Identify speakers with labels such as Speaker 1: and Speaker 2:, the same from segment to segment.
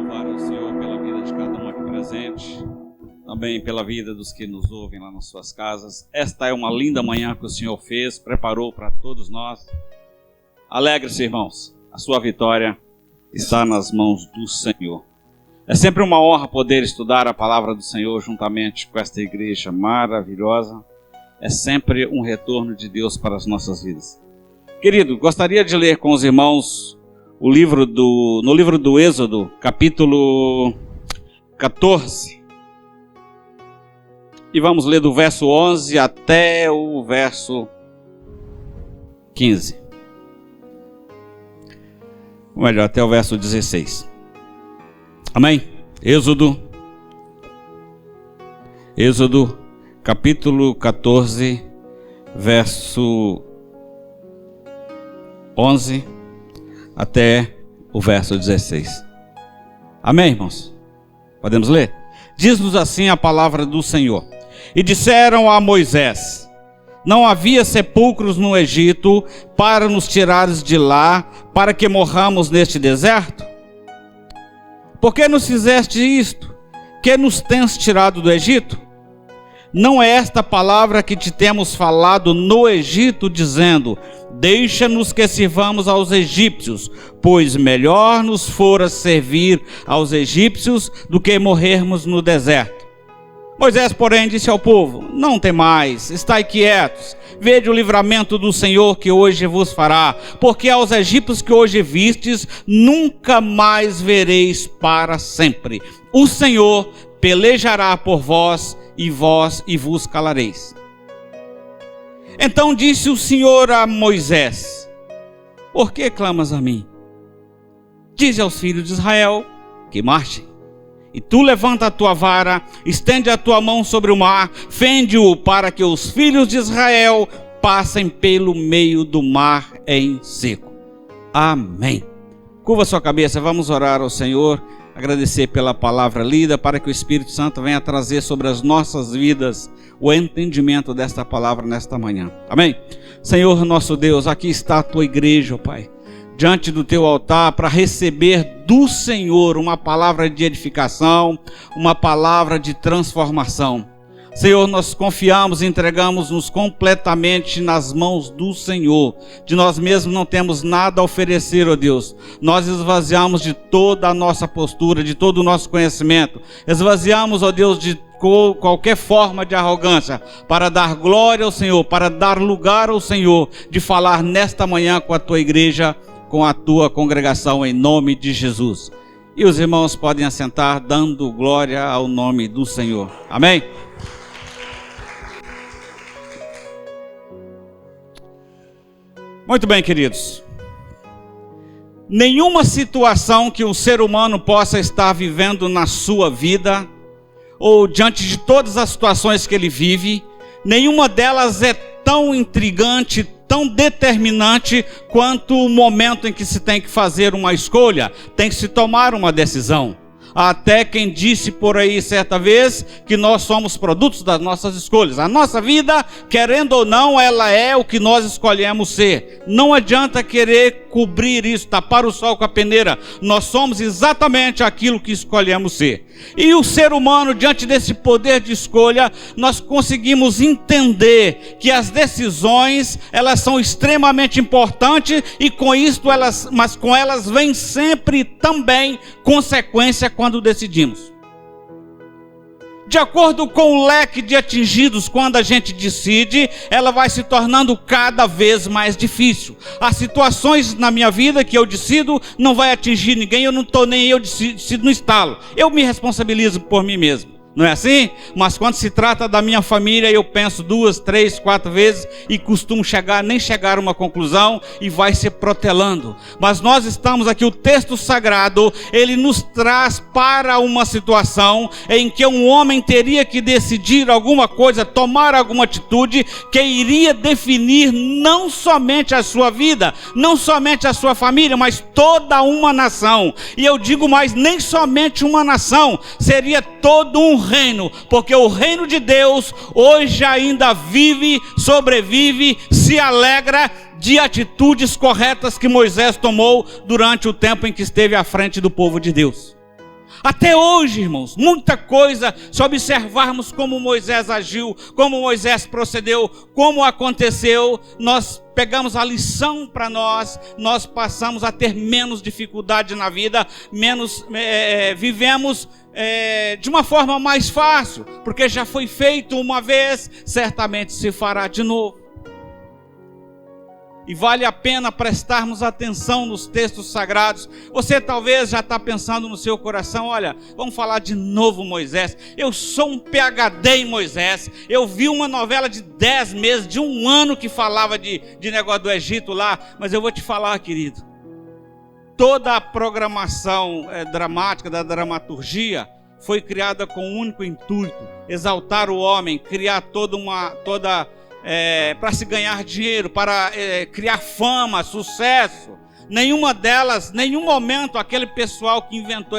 Speaker 1: louvar ao Senhor pela vida de cada um aqui presente, também pela vida dos que nos ouvem lá nas suas casas. Esta é uma linda manhã que o Senhor fez, preparou para todos nós. Alegre-se, irmãos, a sua vitória está nas mãos do Senhor. É sempre uma honra poder estudar a palavra do Senhor juntamente com esta igreja maravilhosa. É sempre um retorno de Deus para as nossas vidas. Querido, gostaria de ler com os irmãos no livro do Êxodo, capítulo 14. E vamos ler do verso 11 até o verso 15. Ou melhor, até o verso 16. Amém? Êxodo, capítulo 14, verso 11 até o verso 16. Amém, irmãos? Podemos ler? Diz-nos assim a palavra do Senhor. E disseram a Moisés: não havia sepulcros no Egito para nos tirares de lá, para que morramos neste deserto? Por que nos fizeste isto? Que nos tens tirado do Egito? Não é esta palavra que te temos falado no Egito, dizendo: deixa-nos que sirvamos aos egípcios, pois melhor nos fora servir aos egípcios do que morrermos no deserto. Moisés, porém, disse ao povo: não temais, estai quietos, vede o livramento do Senhor que hoje vos fará, porque aos egípcios que hoje vistes, nunca mais vereis para sempre. O Senhor pelejará por vós e vos calareis. Então disse o Senhor a Moisés: por que clamas a mim? Dize aos filhos de Israel que marchem. E tu levanta a tua vara, estende a tua mão sobre o mar, fende-o para que os filhos de Israel passem pelo meio do mar em seco. Amém. Curva sua cabeça, vamos orar ao Senhor, agradecer pela palavra lida, para que o Espírito Santo venha trazer sobre as nossas vidas o entendimento desta palavra nesta manhã. Amém? Senhor nosso Deus, aqui está a tua igreja, ó Pai, diante do teu altar, para receber do Senhor uma palavra de edificação, uma palavra de transformação. Senhor, nós confiamos e entregamos-nos completamente nas mãos do Senhor. De nós mesmos não temos nada a oferecer, ó Deus. Nós esvaziamos de toda a nossa postura, de todo o nosso conhecimento. Esvaziamos, ó Deus, de qualquer forma de arrogância, para dar glória ao Senhor, para dar lugar ao Senhor, de falar nesta manhã com a tua igreja, com a tua congregação, em nome de Jesus. E os irmãos podem assentar, dando glória ao nome do Senhor. Amém? Muito bem, queridos. Nenhuma situação que um ser humano possa estar vivendo na sua vida, ou diante de todas as situações que ele vive, nenhuma delas é tão intrigante, tão determinante quanto o momento em que se tem que fazer uma escolha, tem que se tomar uma decisão. Até quem disse por aí certa vez que nós somos produtos das nossas escolhas. A nossa vida, querendo ou não, ela é o que nós escolhemos ser. Não adianta querer cobrir isso, tapar o sol com a peneira. Nós somos exatamente aquilo que escolhemos ser. E o ser humano, diante desse poder de escolha, nós conseguimos entender que as decisões, elas são extremamente importantes, e com elas vem sempre também consequência quando decidimos. De acordo com o leque de atingidos, quando a gente decide, ela vai se tornando cada vez mais difícil. Há situações na minha vida que eu decido, não vai atingir ninguém, eu não estou nem eu decido no estalo. Eu me responsabilizo por mim mesmo. Não é assim? Mas quando se trata da minha família, eu penso 2, 3, 4 vezes e costumo nem chegar a uma conclusão, e vai se protelando. Mas nós estamos aqui, o texto sagrado, ele nos traz para uma situação em que um homem teria que decidir alguma coisa, tomar alguma atitude que iria definir não somente a sua vida, não somente a sua família, mas toda uma nação. E eu digo mais, nem somente uma nação, seria todo um reino, porque o reino de Deus hoje ainda vive, sobrevive, se alegra de atitudes corretas que Moisés tomou durante o tempo em que esteve à frente do povo de Deus. Até hoje, irmãos, muita coisa, se observarmos como Moisés agiu, como Moisés procedeu, como aconteceu, nós pegamos a lição para nós passamos a ter menos dificuldade na vida, vivemos de uma forma mais fácil, porque já foi feito uma vez, certamente se fará de novo. E vale a pena prestarmos atenção nos textos sagrados. Você talvez já está pensando no seu coração, olha, vamos falar de novo Moisés. Eu sou um PhD em Moisés. Eu vi uma novela de 10 meses, de 1 ano que falava de negócio do Egito lá. Mas eu vou te falar, querido, toda a programação dramática, da dramaturgia, foi criada com um único intuito: exaltar o homem, criar para se ganhar dinheiro, para criar fama, sucesso. Nenhuma delas, nenhum momento, aquele pessoal que inventou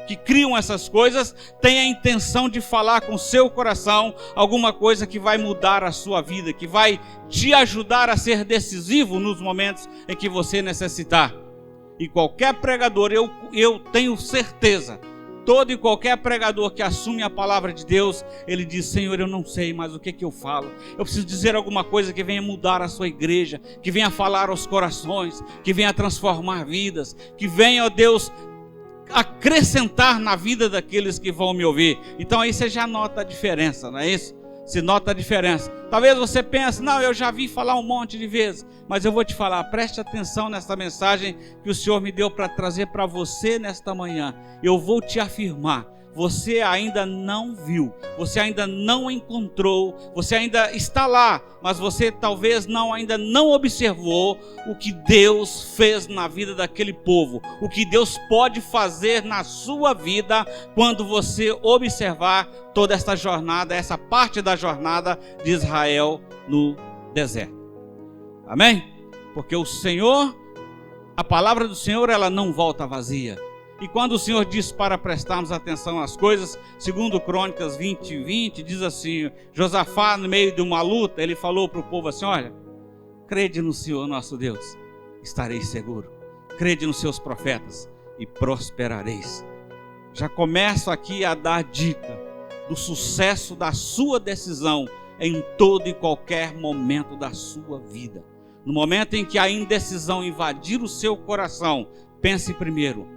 Speaker 1: que criam essas coisas, tem a intenção de falar com o seu coração alguma coisa que vai mudar a sua vida, que vai te ajudar a ser decisivo nos momentos em que você necessitar. E qualquer pregador, eu tenho certeza, todo e qualquer pregador que assume a palavra de Deus, ele diz: Senhor, eu não sei mais o que eu falo. Eu preciso dizer alguma coisa que venha mudar a sua igreja, que venha falar aos corações, que venha transformar vidas, que venha, ó Deus, acrescentar na vida daqueles que vão me ouvir. Então aí você já nota a diferença, não é isso? Se nota a diferença. Talvez você pense: não, eu já vi falar um monte de vezes. Mas eu vou te falar, preste atenção nessa mensagem que o Senhor me deu para trazer para você nesta manhã. Eu vou te afirmar: você ainda não viu, você ainda não encontrou, você ainda está lá, mas você talvez ainda não observou o que Deus fez na vida daquele povo, o que Deus pode fazer na sua vida quando você observar toda esta jornada, essa parte da jornada de Israel no deserto. Amém? Porque o Senhor, a palavra do Senhor, ela não volta vazia. E quando o Senhor diz para prestarmos atenção às coisas, segundo Crônicas 20:20, diz assim: Josafá, no meio de uma luta, ele falou para o povo assim: olha, crede no Senhor nosso Deus, estareis seguro. Crede nos seus profetas e prosperareis. Já começo aqui a dar dica do sucesso da sua decisão em todo e qualquer momento da sua vida. No momento em que a indecisão invadir o seu coração, pense primeiro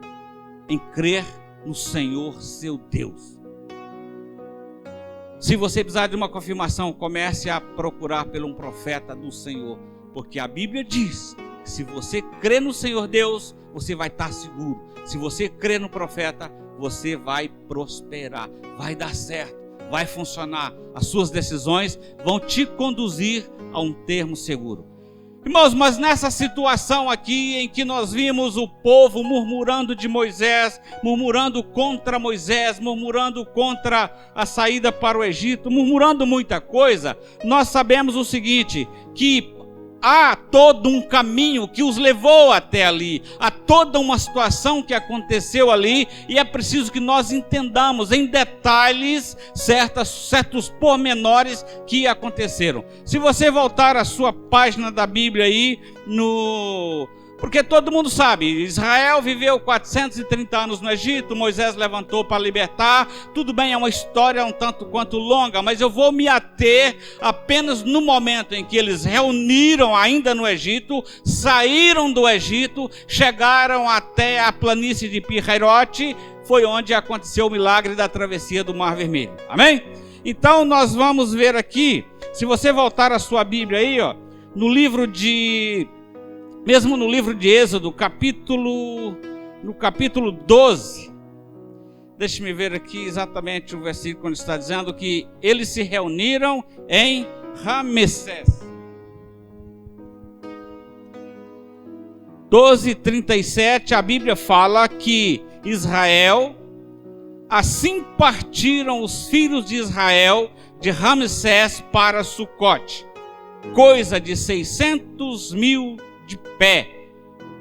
Speaker 1: em crer no Senhor seu Deus. Se você precisar de uma confirmação, comece a procurar por um profeta do Senhor, porque a Bíblia diz que se você crê no Senhor Deus, você vai estar seguro. Se você crê no profeta, você vai prosperar, vai dar certo, vai funcionar. As suas decisões vão te conduzir a um termo seguro. Irmãos, mas nessa situação aqui em que nós vimos o povo murmurando de Moisés, murmurando contra Moisés, murmurando contra a saída para o Egito, murmurando muita coisa, nós sabemos o seguinte, que há todo um caminho que os levou até ali, há toda uma situação que aconteceu ali, e é preciso que nós entendamos em detalhes certos pormenores que aconteceram. Se você voltar à sua página da Bíblia aí, porque todo mundo sabe, Israel viveu 430 anos no Egito, Moisés levantou para libertar. Tudo bem, é uma história um tanto quanto longa, mas eu vou me ater apenas no momento em que eles reuniram ainda no Egito, saíram do Egito, chegaram até a planície de Pi-Hairote, foi onde aconteceu o milagre da travessia do Mar Vermelho. Amém? Então nós vamos ver aqui, se você voltar a sua Bíblia aí, mesmo no livro de Êxodo, no capítulo 12, deixe-me ver aqui exatamente o versículo onde está dizendo que eles se reuniram em Ramessés. 12:37, a Bíblia fala que Israel, assim partiram os filhos de Israel de Ramessés para Sucote, coisa de 600.000 de pé,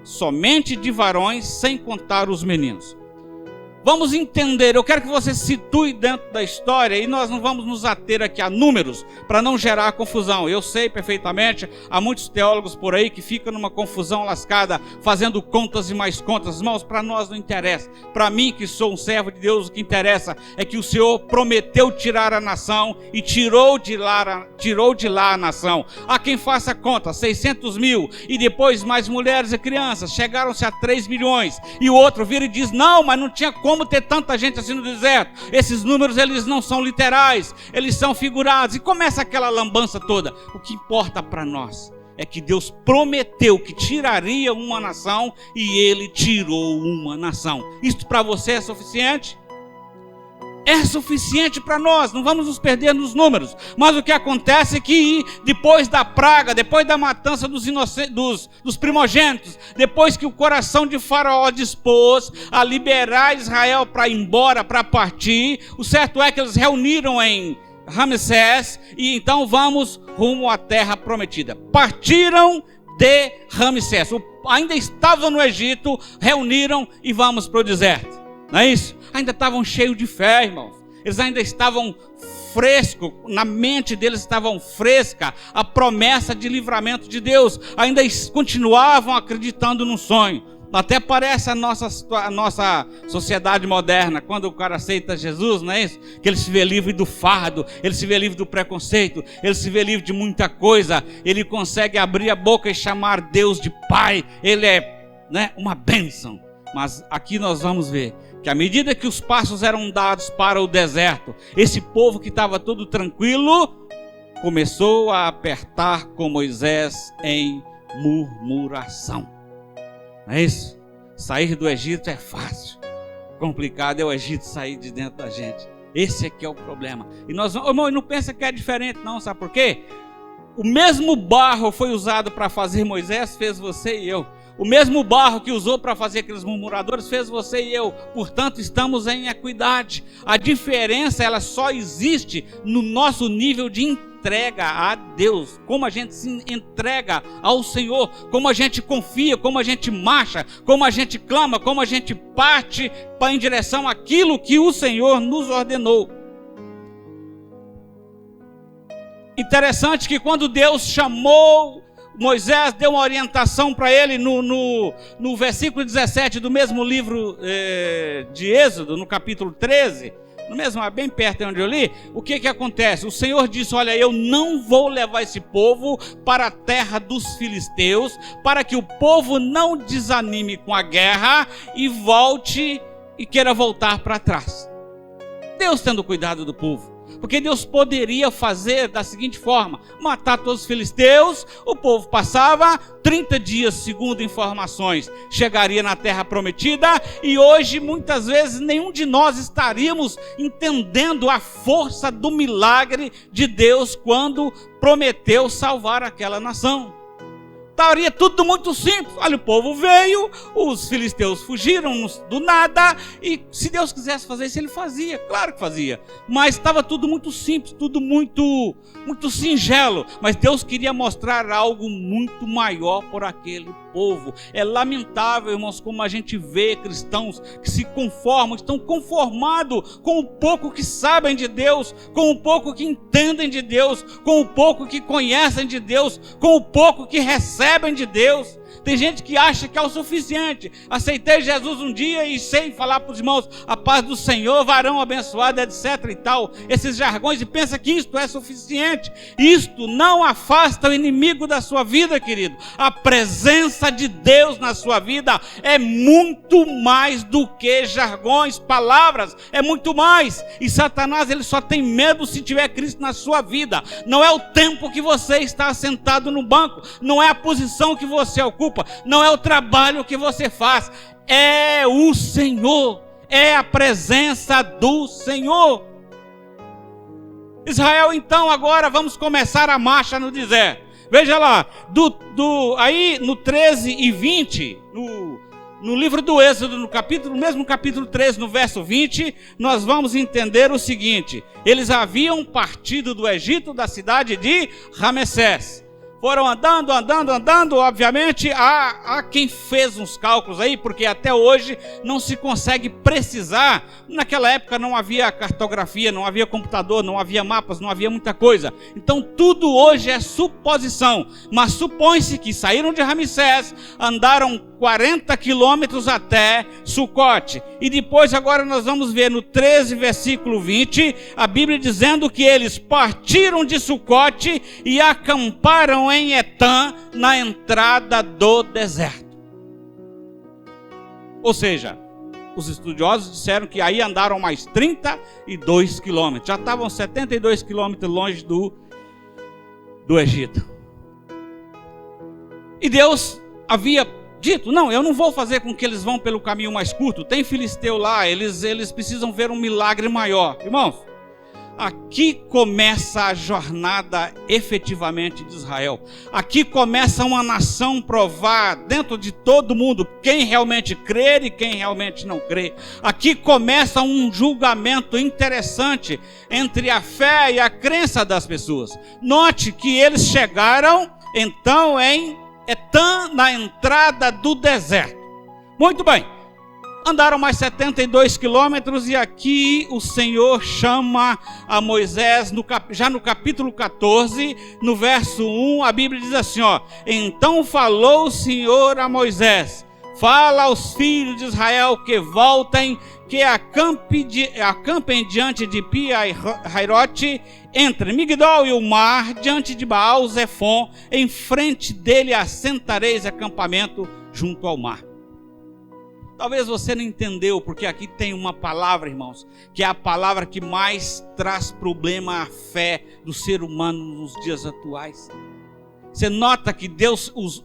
Speaker 1: somente de varões, sem contar os meninos. Vamos entender, eu quero que você se situe dentro da história e nós não vamos nos ater aqui a números para não gerar confusão. Eu sei perfeitamente, há muitos teólogos por aí que ficam numa confusão lascada, fazendo contas e mais contas. Irmãos, para nós não interessa. Para mim, que sou um servo de Deus, o que interessa é que o Senhor prometeu tirar a nação e tirou de lá a nação. Há quem faça conta, 600 mil e depois mais mulheres e crianças, chegaram-se a 3 milhões. E o outro vira e diz, não, mas não tinha como ter tanta gente assim no deserto. Esses números, eles não são literais, eles são figurados. E começa aquela lambança toda. O que importa para nós é que Deus prometeu que tiraria uma nação e Ele tirou uma nação. Isto para você é suficiente? É suficiente para nós, não vamos nos perder nos números. Mas o que acontece é que depois da praga, depois da matança dos primogênitos, depois que o coração de Faraó dispôs a liberar Israel para ir embora, para partir, o certo é que eles reuniram em Ramsés e então vamos rumo à terra prometida. Partiram de Ramsés, ainda estavam no Egito, reuniram e vamos para o deserto. Não é isso? Ainda estavam cheios de fé, irmãos. Eles ainda estavam frescos, na mente deles estavam fresca a promessa de livramento de Deus. Ainda continuavam acreditando no sonho. Até parece a nossa sociedade moderna, quando o cara aceita Jesus, não é isso? Que ele se vê livre do fardo, ele se vê livre do preconceito, ele se vê livre de muita coisa. Ele consegue abrir a boca e chamar Deus de Pai. Ele é, né, uma bênção. Mas aqui nós vamos ver que à medida que os passos eram dados para o deserto, esse povo que estava todo tranquilo, começou a apertar com Moisés em murmuração. Não é isso? Sair do Egito é fácil. Complicado é o Egito sair de dentro da gente. Esse aqui é o problema. E nós, irmão, não pensa que é diferente não, sabe por quê? O mesmo barro foi usado para fazer Moisés, fez você e eu. O mesmo barro que usou para fazer aqueles murmuradores fez você e eu. Portanto, estamos em equidade. A diferença, ela só existe no nosso nível de entrega a Deus. Como a gente se entrega ao Senhor. Como a gente confia, como a gente marcha, como a gente clama, como a gente parte em direção àquilo que o Senhor nos ordenou. Interessante que quando Deus chamou Moisés, deu uma orientação para ele no versículo 17 do mesmo livro de Êxodo, no capítulo 13, no mesmo, bem perto de onde eu li. O que acontece? O Senhor disse, olha, eu não vou levar esse povo para a terra dos filisteus, para que o povo não desanime com a guerra e volte e queira voltar para trás. Deus tendo cuidado do povo. Porque Deus poderia fazer da seguinte forma: matar todos os filisteus, o povo passava 30 dias, segundo informações, chegaria na terra prometida, e hoje muitas vezes nenhum de nós estaríamos entendendo a força do milagre de Deus quando prometeu salvar aquela nação. Estaria tudo muito simples. Olha, o povo veio, os filisteus fugiram do nada, e se Deus quisesse fazer isso, ele fazia, claro que fazia. Mas estava tudo muito simples, tudo muito singelo. Mas Deus queria mostrar algo muito maior por aquele povo. É lamentável, irmãos, como a gente vê cristãos que se conformam, estão conformados com o pouco que sabem de Deus, com o pouco que entendem de Deus, com o pouco que conhecem de Deus, com o pouco que recebem de Deus. Tem gente que acha que é o suficiente. Aceitei Jesus um dia e sei falar para os irmãos a paz do Senhor, varão abençoado, etc e tal. Esses jargões, e pensa que isto é suficiente. Isto não afasta o inimigo da sua vida, querido. A presença de Deus na sua vida é muito mais do que jargões, palavras. É muito mais. E Satanás, ele só tem medo se tiver Cristo na sua vida. Não é o tempo que você está sentado no banco. Não é a posição que você ocupa. Não é o trabalho que você faz, é o Senhor, é a presença do Senhor. Israel, então, agora vamos começar a marcha no deserto. Veja lá, aí no 13 e 20, no livro do Êxodo, no mesmo capítulo 13, no verso 20, nós vamos entender o seguinte: eles haviam partido do Egito, da cidade de Ramsés. foram andando, obviamente, há quem fez uns cálculos aí, porque até hoje não se consegue precisar. Naquela época não havia cartografia, não havia computador, não havia mapas, não havia muita coisa. Então tudo hoje é suposição, mas supõe-se que saíram de Ramsés, andaram 40 quilômetros até Sucote, e depois agora nós vamos ver no 13 versículo 20, a Bíblia dizendo que eles partiram de Sucote e acamparam em Etã, na entrada do deserto. Ou seja, os estudiosos disseram que aí andaram mais 32 quilômetros, já estavam 72 quilômetros longe do Egito. E Deus havia dito, não, eu não vou fazer com que eles vão pelo caminho mais curto, tem filisteu lá, eles precisam ver um milagre maior. Irmãos, aqui começa a jornada efetivamente de Israel. Aqui começa uma nação provar dentro de todo mundo quem realmente crê e quem realmente não crê. Aqui começa um julgamento interessante entre a fé e a crença das pessoas. Note que eles chegaram então em Etã, na entrada do deserto. Muito bem, andaram mais 72 quilômetros e aqui o Senhor chama a Moisés, já no capítulo 14, no verso 1, a Bíblia diz assim, então falou o Senhor a Moisés, fala aos filhos de Israel que voltem, que acampem diante de Pi-Hairote, entre Migdol e o mar, diante de Baal-Zefon, em frente dele assentareis acampamento junto ao mar. Talvez você não entendeu, porque aqui tem uma palavra, irmãos, que é a palavra que mais traz problema à fé do ser humano nos dias atuais. Você nota que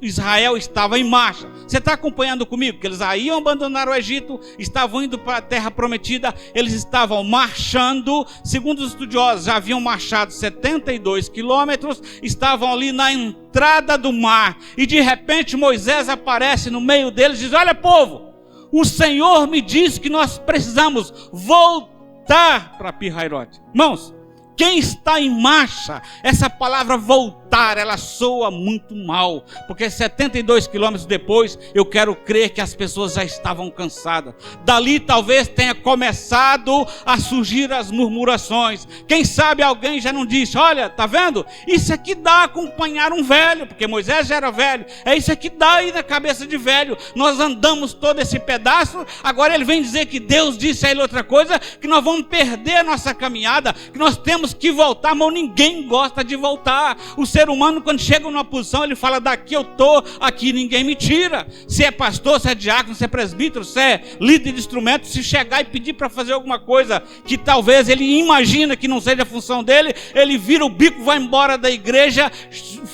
Speaker 1: Israel estava em marcha. Você está acompanhando comigo? Que eles iam abandonar o Egito, estavam indo para a terra prometida, eles estavam marchando, segundo os estudiosos, já haviam marchado 72 quilômetros, estavam ali na entrada do mar, e de repente Moisés aparece no meio deles e diz, olha povo, o Senhor me disse que nós precisamos voltar para Pi-Hairote. Irmãos, quem está em marcha, essa palavra voltar, ela soa muito mal, porque 72 quilômetros depois, eu quero crer que as pessoas já estavam cansadas. Dali talvez tenha começado a surgir as murmurações. Quem sabe alguém já não disse, olha, tá vendo? Isso aqui dá acompanhar um velho, porque Moisés já era velho. É isso aqui dá aí na cabeça de velho. Nós andamos todo esse pedaço, agora ele vem dizer que Deus disse a ele outra coisa, que nós vamos perder a nossa caminhada, que nós temos que voltar, mas ninguém gosta de voltar. O ser humano, quando chega numa posição, ele fala, daqui eu estou, aqui ninguém me tira. Se é pastor, se é diácono, se é presbítero, se é líder de instrumento, se chegar e pedir para fazer alguma coisa que talvez ele imagina que não seja a função dele, ele vira o bico, vai embora da igreja,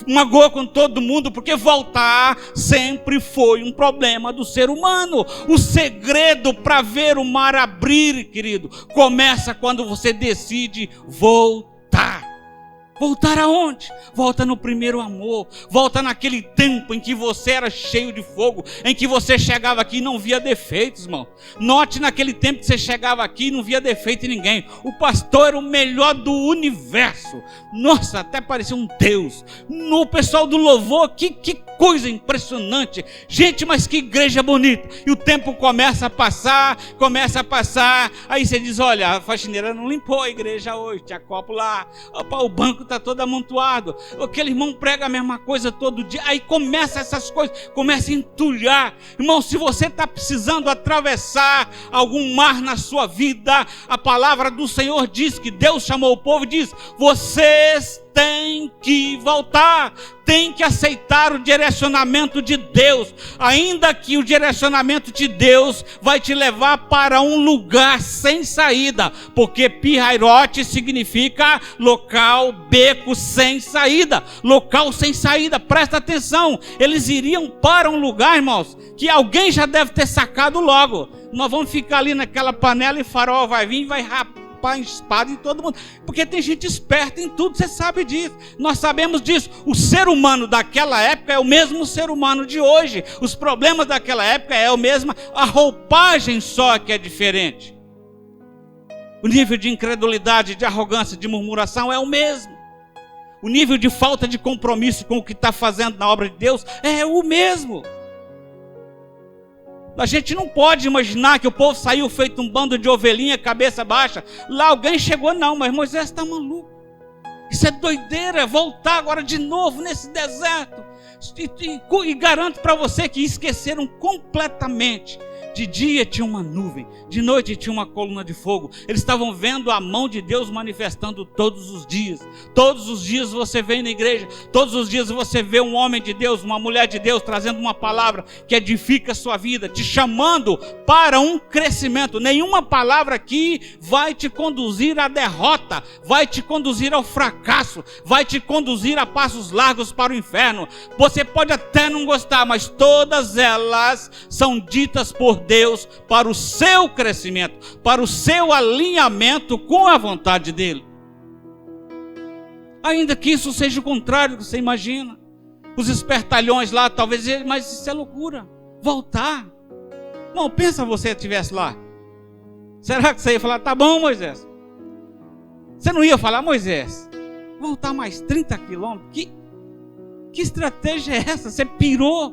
Speaker 1: magoa com todo mundo, porque voltar sempre foi um problema do ser humano. O segredo para ver o mar abrir, querido, começa quando você decide voltar. Voltar aonde? Volta no primeiro amor. Volta naquele tempo em que você era cheio de fogo, em que você chegava aqui e não via defeitos, irmão. Note naquele tempo que você chegava aqui e não via defeito em ninguém. O pastor era o melhor do universo. Nossa, até parecia um Deus. O pessoal do louvor, que coisa impressionante. Gente, mas que igreja bonita. E o tempo começa a passar. Aí você diz, olha, a faxineira não limpou a igreja hoje, tinha copo lá. Opa, o banco está todo amontoado, aquele irmão prega a mesma coisa todo dia, aí começa essas coisas, começa a entulhar. Irmão, se você está precisando atravessar algum mar na sua vida, a palavra do Senhor diz que Deus chamou o povo e diz, vocês têm que voltar, tem que aceitar o direcionamento de Deus, ainda que o direcionamento de Deus vai te levar para um lugar sem saída, porque Pi-Hairote significa local, beco sem saída, local sem saída. Presta atenção, eles iriam para um lugar, irmãos, que alguém já deve ter sacado logo. Nós vamos ficar ali naquela panela e farol vai vir e vai rapar espada em todo mundo, porque tem gente esperta em tudo, você sabe disso, nós sabemos disso. O ser humano daquela época é o mesmo ser humano de hoje, os problemas daquela época é o mesmo, a roupagem só que é diferente, o nível de incredulidade, de arrogância, de murmuração é o mesmo. O nível de falta de compromisso com o que está fazendo na obra de Deus é o mesmo. A gente não pode imaginar que o povo saiu feito um bando de ovelhinha, cabeça baixa. Lá alguém chegou, não, mas Moisés está maluco. Isso é doideira, voltar agora de novo nesse deserto. E garanto para você que esqueceram completamente. De dia tinha uma nuvem, de noite tinha uma coluna de fogo. Eles estavam vendo a mão de Deus manifestando todos os dias. Todos os dias você vem na igreja, todos os dias você vê um homem de Deus, uma mulher de Deus trazendo uma palavra que edifica a sua vida, te chamando para um crescimento. Nenhuma palavra aqui vai te conduzir à derrota, vai te conduzir ao fracasso, vai te conduzir a passos largos para o inferno. Você pode até não gostar, mas todas elas são ditas por Deus para o seu crescimento, para o seu alinhamento com a vontade dele. Ainda que isso seja o contrário do que você imagina. Os espertalhões lá, talvez, mas isso é loucura. Voltar. Não, pensa você estivesse lá. Será que você ia falar, tá bom, Moisés? Você não ia falar, Moisés, voltar mais 30 quilômetros? Que estratégia é essa? Você pirou.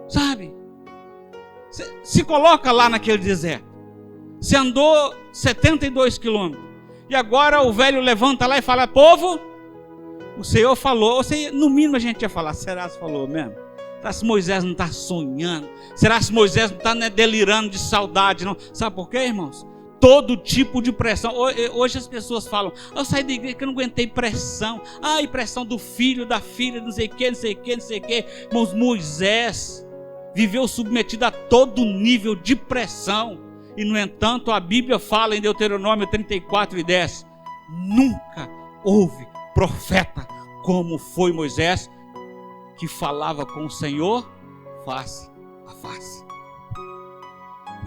Speaker 1: Sabe? Se coloca lá naquele deserto. Você andou 72 quilômetros. E agora o velho levanta lá e fala, povo, o Senhor falou. No mínimo a gente ia falar, será que falou mesmo? Será que Moisés não está sonhando? Será que Moisés não está delirando de saudade? Não? Sabe por quê, irmãos? Todo tipo de pressão. Hoje as pessoas falam, eu saí da igreja que eu não aguentei pressão. Ai, pressão do filho, da filha, não sei o que, não sei o que, não sei o que. Irmãos, Moisés viveu submetido a todo nível de pressão. E, no entanto, a Bíblia fala em Deuteronômio 34:10, nunca houve profeta como foi Moisés, que falava com o Senhor face a face.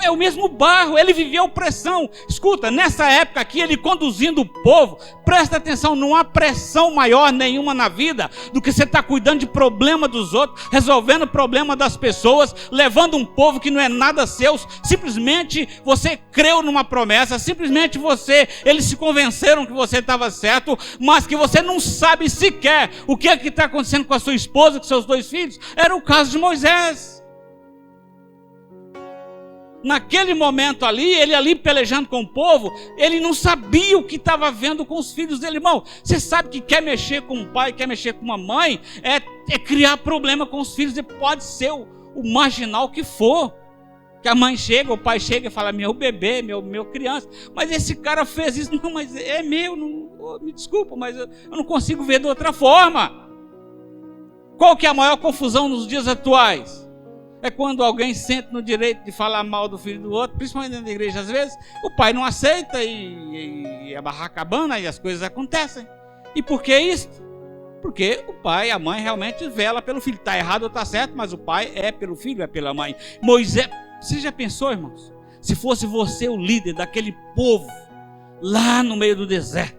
Speaker 1: É o mesmo barro, ele viveu pressão. Escuta, nessa época aqui, ele conduzindo o povo, presta atenção, não há pressão maior nenhuma na vida do que você estar cuidando de problema dos outros, resolvendo o problema das pessoas, levando um povo que não é nada seu. Simplesmente você creu numa promessa, simplesmente eles se convenceram que você estava certo, mas que você não sabe sequer o que é que está acontecendo com a sua esposa, com seus 2 filhos. Era o caso de Moisés. Naquele momento ali, ele ali pelejando com o povo, ele não sabia o que estava vendo com os filhos dele. Irmão, você sabe que quer mexer com um pai, quer mexer com uma mãe, é criar problema com os filhos, e pode ser o marginal que for. Que a mãe chega, o pai chega e fala, meu bebê, meu criança, mas esse cara fez isso. Não, mas é meu, não, me desculpa, mas eu não consigo ver de outra forma. Qual que é a maior confusão nos dias atuais? É quando alguém sente no direito de falar mal do filho do outro, principalmente dentro da igreja. Às vezes o pai não aceita e a barraca abana e as coisas acontecem. E por que isso? Porque o pai e a mãe realmente vela pelo filho. Está errado ou está certo, mas o pai é pelo filho, é pela mãe. Moisés, você já pensou, irmãos? Se fosse você o líder daquele povo lá no meio do deserto,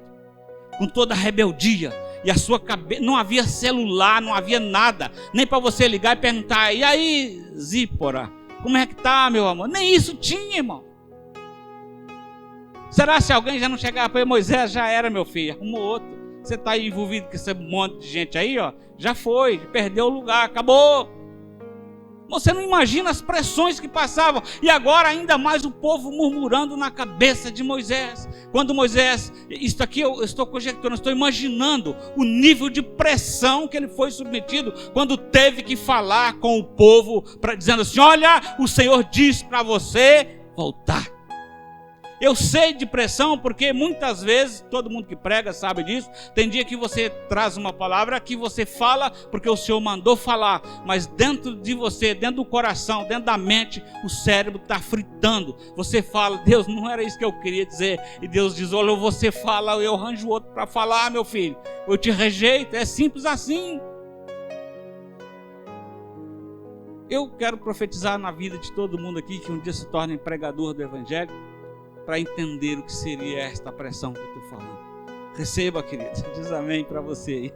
Speaker 1: com toda a rebeldia, e a sua cabeça, não havia celular, não havia nada, nem para você ligar e perguntar, e aí, Zípora, como é que tá, meu amor? Nem isso tinha, irmão. Será se alguém já não chegava para ele, Moisés, já era, meu filho, arrumou outro. Você está aí envolvido com esse monte de gente aí, ó, já foi, perdeu o lugar, acabou. Você não imagina as pressões que passavam. E agora ainda mais o povo murmurando na cabeça de Moisés. Quando Moisés, isso aqui eu estou conjecturando, estou imaginando o nível de pressão que ele foi submetido quando teve que falar com o povo, dizendo assim, olha, o Senhor diz para você voltar. Eu sei de pressão porque muitas vezes, todo mundo que prega sabe disso, tem dia que você traz uma palavra que você fala porque o Senhor mandou falar, mas dentro de você, dentro do coração, dentro da mente, o cérebro está fritando. Você fala, Deus, não era isso que eu queria dizer. E Deus diz, olha, você fala, eu arranjo outro para falar, meu filho. Eu te rejeito, é simples assim. Eu quero profetizar na vida de todo mundo aqui que um dia se torne pregador do Evangelho, para entender o que seria esta pressão que eu estou falando. Receba, querido, diz amém para você aí.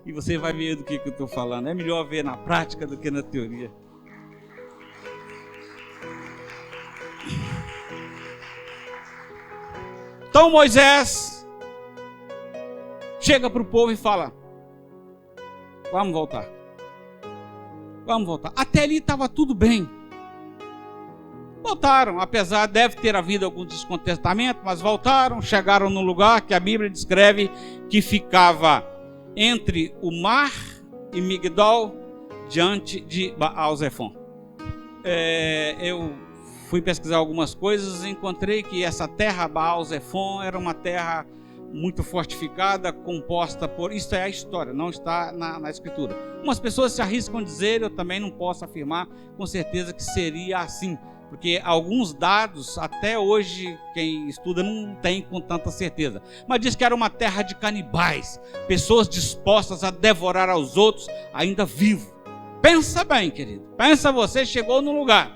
Speaker 1: E você vai ver do que eu estou falando. É melhor ver na prática do que na teoria. Então Moisés chega para o povo e fala: vamos voltar. Vamos voltar. Até ali estava tudo bem. Voltaram, apesar, deve ter havido algum descontentamento, mas voltaram, chegaram num lugar que a Bíblia descreve que ficava entre o mar e Migdol, diante de Baal-Zefon. Eu fui pesquisar algumas coisas e encontrei que essa terra Baal-Zefon era uma terra muito fortificada, composta por... Isso é a história, não está na escritura. Umas pessoas se arriscam a dizer, eu também não posso afirmar com certeza que seria assim, porque alguns dados, até hoje, quem estuda não tem com tanta certeza. Mas diz que era uma terra de canibais, pessoas dispostas a devorar aos outros, ainda vivo. Pensa bem, querido. Pensa, você chegou no lugar.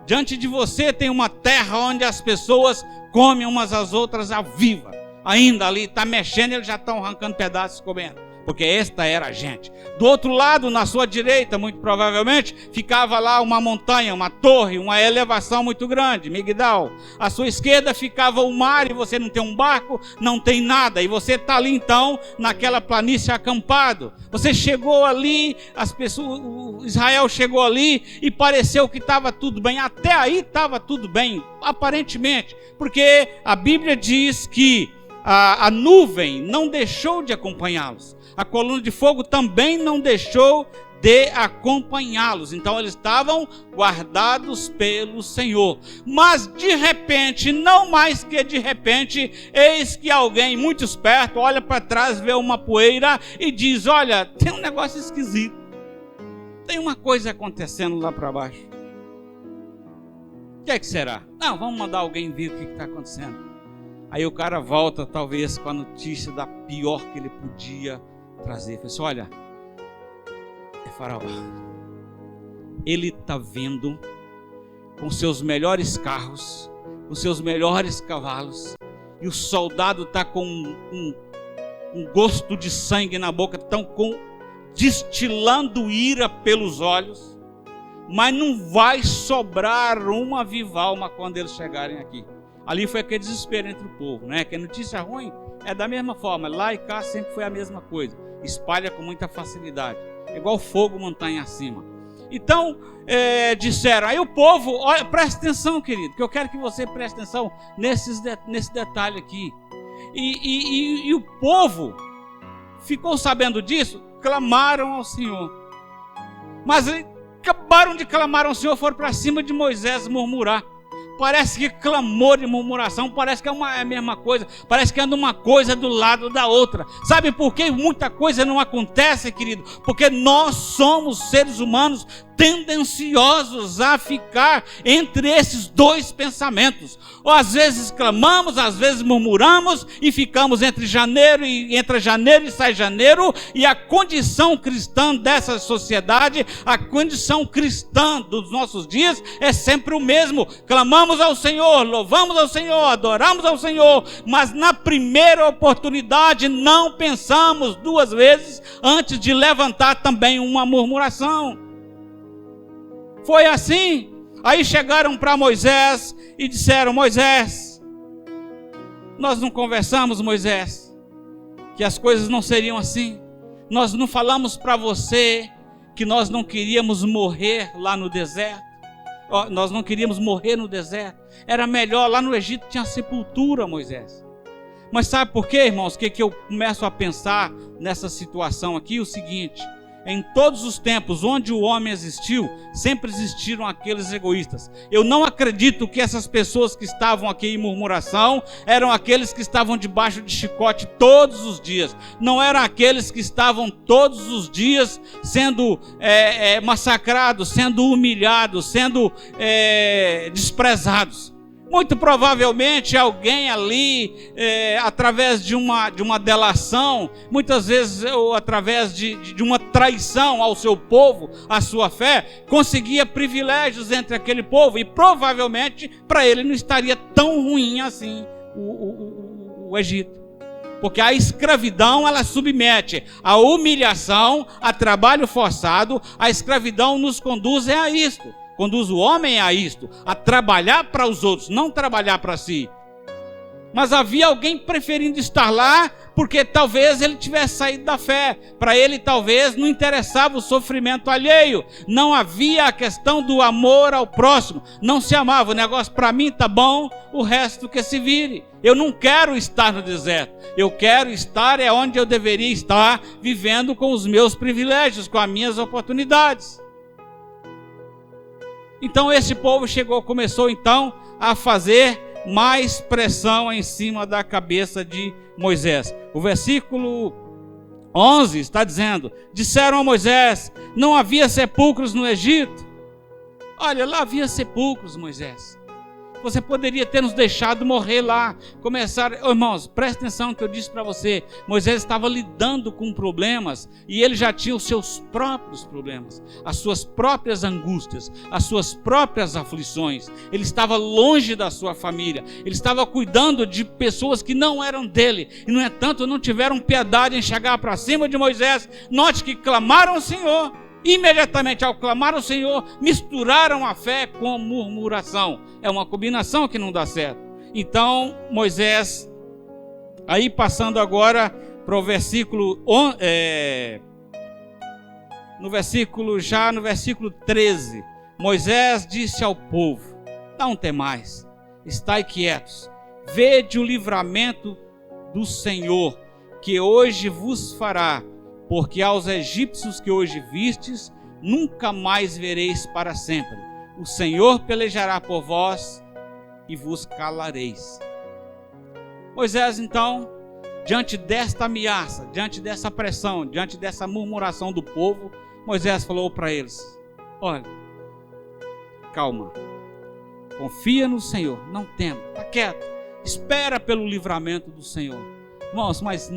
Speaker 1: Diante de você tem uma terra onde as pessoas comem umas às outras a viva. Ainda ali, está mexendo, eles já estão arrancando pedaços e comendo. Porque esta era a gente. Do outro lado, na sua direita, muito provavelmente, ficava lá uma montanha, uma torre, uma elevação muito grande, Migdal. À sua esquerda ficava o mar e você não tem um barco, não tem nada. E você está ali então, naquela planície acampado. Você chegou ali, as pessoas, Israel chegou ali e pareceu que estava tudo bem. Até aí estava tudo bem, aparentemente. Porque a Bíblia diz que a nuvem não deixou de acompanhá-los. A coluna de fogo também não deixou de acompanhá-los. Então eles estavam guardados pelo Senhor. Mas de repente, não mais que de repente, eis que alguém muito esperto olha para trás, vê uma poeira e diz: olha, tem um negócio esquisito. Tem uma coisa acontecendo lá para baixo. O que é que será? Não, vamos mandar alguém ver o que está acontecendo. Aí o cara volta, talvez, com a notícia da pior que ele podia trazer. Fala assim: olha, é Faraó. Ele está vindo com seus melhores carros, com seus melhores cavalos, e o soldado está com um gosto de sangue na boca, estão destilando ira pelos olhos, mas não vai sobrar uma viva alma quando eles chegarem aqui. Ali foi aquele desespero entre o povo, né? Que a notícia ruim é da mesma forma, lá e cá sempre foi a mesma coisa, espalha com muita facilidade, é igual fogo montanha acima. Então, disseram, aí o povo, olha, presta atenção, querido, que eu quero que você preste atenção nesse detalhe aqui. E o povo ficou sabendo disso, clamaram ao Senhor, mas acabaram de clamar ao Senhor, foram para cima de Moisés murmurar. Parece que clamor e murmuração, parece que é a mesma coisa, parece que anda uma coisa do lado da outra. Sabe por que muita coisa não acontece, querido? Porque nós somos seres humanos tendenciosos a ficar entre esses dois pensamentos. Ou às vezes clamamos, às vezes murmuramos e ficamos entre janeiro e sai janeiro. E a condição cristã dessa sociedade, a condição cristã dos nossos dias é sempre o mesmo. Clamamos ao Senhor, louvamos ao Senhor, adoramos ao Senhor, mas na primeira oportunidade não pensamos duas vezes antes de levantar também uma murmuração. Foi assim. Aí chegaram para Moisés e disseram: Moisés, nós não conversamos, Moisés, que as coisas não seriam assim. Nós não falamos para você que nós não queríamos morrer lá no deserto. Nós não queríamos morrer no deserto. Era melhor, lá no Egito tinha sepultura, Moisés. Mas sabe por quê, irmãos? Que eu começo a pensar nessa situação aqui? O seguinte: em todos os tempos onde o homem existiu, sempre existiram aqueles egoístas. Eu não acredito que essas pessoas que estavam aqui em murmuração eram aqueles que estavam debaixo de chicote todos os dias. Não eram aqueles que estavam todos os dias sendo massacrados, sendo humilhados, sendo desprezados. Muito provavelmente alguém ali, através de uma delação, muitas vezes ou através de uma traição ao seu povo, à sua fé, conseguia privilégios entre aquele povo, e provavelmente para ele não estaria tão ruim assim o Egito. Porque a escravidão, ela submete a humilhação, a trabalho forçado. A escravidão nos conduz a isto. Conduz o homem a isto, a trabalhar para os outros, não trabalhar para si. Mas havia alguém preferindo estar lá porque talvez ele tivesse saído da fé. Para ele talvez não interessava o sofrimento alheio. Não havia a questão do amor ao próximo. Não se amava. O negócio para mim tá bom, o resto que se vire. Eu não quero estar no deserto. Eu quero estar onde eu deveria estar, vivendo com os meus privilégios, com as minhas oportunidades. Então esse povo começou então a fazer mais pressão em cima da cabeça de Moisés. O versículo 11 está dizendo: disseram a Moisés, não havia sepulcros no Egito? Olha, lá havia sepulcros, Moisés. Você poderia ter nos deixado morrer lá. Irmãos, presta atenção no que eu disse para você. Moisés estava lidando com problemas e ele já tinha os seus próprios problemas, as suas próprias angústias, as suas próprias aflições. Ele estava longe da sua família. Ele estava cuidando de pessoas que não eram dele. E, no entanto, não tiveram piedade em chegar para cima de Moisés. Note que clamaram ao Senhor. Imediatamente ao clamar ao Senhor, misturaram a fé com murmuração. É uma combinação que não dá certo. Então Moisés, aí passando agora para o versículo, no versículo 13, Moisés disse ao povo: não temais, estai quietos, vede o livramento do Senhor, que hoje vos fará. Porque aos egípcios que hoje vistes, nunca mais vereis para sempre. O Senhor pelejará por vós e vos calareis. Moisés, então, diante desta ameaça, diante dessa pressão, diante dessa murmuração do povo, Moisés falou para eles: olha, calma, confia no Senhor, não tema, está quieto, espera pelo livramento do Senhor. Irmãos, mas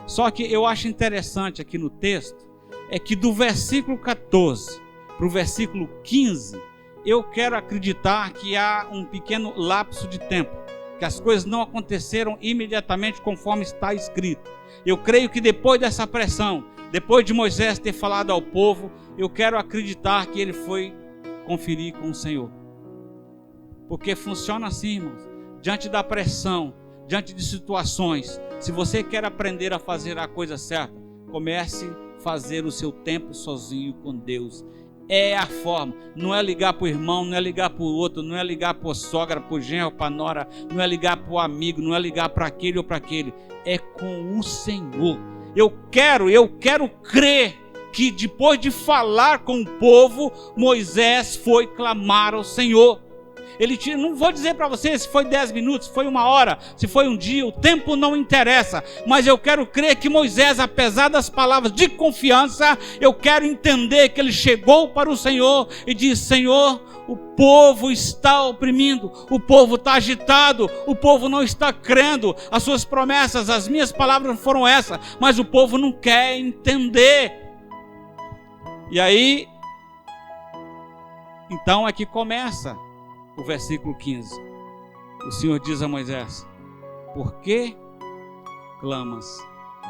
Speaker 1: só que eu acho interessante aqui no texto, é que do versículo 14 para o versículo 15, eu quero acreditar que há um pequeno lapso de tempo, que as coisas não aconteceram imediatamente conforme está escrito. Eu creio que depois dessa pressão, depois de Moisés ter falado ao povo, eu quero acreditar que ele foi conferir com o Senhor. Porque funciona assim, irmãos, diante da pressão, diante de situações, se você quer aprender a fazer a coisa certa, comece a fazer o seu tempo sozinho com Deus. É a forma, não é ligar para o irmão, não é ligar para o outro, não é ligar para a sogra, para o genro, para a nora, não é ligar para o amigo, não é ligar para aquele ou para aquele, é com o Senhor. Eu quero crer que depois de falar com o povo, Moisés foi clamar ao Senhor. Não vou dizer para você se foi 10 minutos, se foi 1 hora, se foi um dia, o tempo não interessa, mas eu quero crer que Moisés, apesar das palavras de confiança, eu quero entender que ele chegou para o Senhor e disse: Senhor, o povo está oprimindo, o povo está agitado, o povo não está crendo, as suas promessas, as minhas palavras foram essas, mas o povo não quer entender. E aí, então é que começa o versículo 15, o Senhor diz a Moisés: por que clamas